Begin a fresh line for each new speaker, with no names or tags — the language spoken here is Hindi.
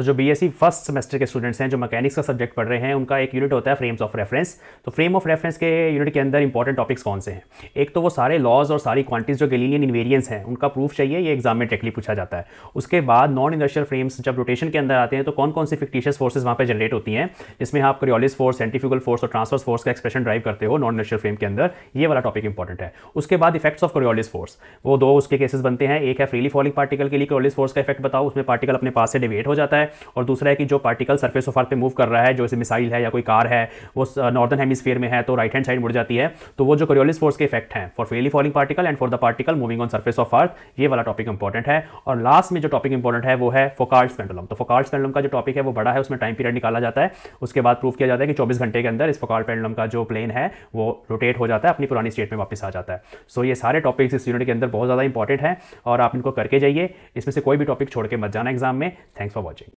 जो बीएससी फर्स्ट सेमेस्टर के स्टूडेंट्स हैं जो मैकेनिक्स का सब्जेक्ट पढ़ रहे हैं, उनका एक यूनिट होता है फ्रेम्स ऑफ रेफरेंस। तो फ्रेम ऑफ रेफरेंस के यूनिट के अंदर इंपॉर्टेंट टॉपिक्स कौन से हैं? एक तो वो सारे लॉज और सारी क्वांटिटीज जो गैलीलियन इन्वेरिएंस हैं उनका प्रूफ चाहिए, ये एग्जाम में डायरेक्टली पूछा जाता है। उसके बाद नॉन इंडस्ट्रियल फ्रेम्स जब रोटेशन के अंदर आते हैं तो कौन कौन सी फिक्टिशियस फोर्सेज वहाँ पर जनरेट होती हैं, जिसमें आप कोरियोलिस फोर्स, सेंट्रीफ्यूगल फोर्स और ट्रांसवर्स फोर्स का एक्सप्रेशन ड्राइव करते हो नॉन इंडस्ट्रियल फ्रेम के अंदर, ये वाला टॉपिक इंपॉर्टेंट है। उसके बाद इफेक्ट्स ऑफ कोरियोलिस फोर्स, वो दो उसके केसेस बनते हैं। एक है फ्रीली फॉलिंग पार्टिकल के लिए कोरियोलिस फोर्स का इफेक्ट बताओ, उसमें पार्टिकल अपने पास से डिवेट हो जाता है, और दूसरा है कि जो पार्टिकल सरफेस ऑफ अर्थ पे मूव कर रहा है, जो जैसे मिसाइल है या कोई कार है, वो नॉर्दर्न हेमिस्फीयर में है तो राइट हैंड साइड मुड़ जाती है, तो वो जो कोरियोलिस फोर्स के इफेक्ट हैं for freely falling particle and for the particle moving on surface of earth, ये वाला टॉपिक इंपॉर्टेंट है। और लास्ट में जो टॉपिक इंपॉर्टेंट है वो है फोकाल्ट्स पेंडुलम। तो फोकाल्ट्स पेंडुलम का जो टॉपिक है वो बड़ा है, उसमें टाइम पीरियड निकाला जाता है, उसके बाद प्रूव किया जाता है कि 24 घंटे के अंदर इस फोकाल्ट पेंडुलम का जो प्लेन है वो रोटेट हो जाता है, अपनी पुरानी स्टेट में वापस आ जाता है। सो ये सारे टॉपिक्स इस यूनिट के अंदर बहुत ज़्यादा इंपॉर्टेंट है और आप इनको करके जाइए, इसमें से कोई भी टॉपिक छोड़ के मत जाना एग्जाम में। Thanks for watching.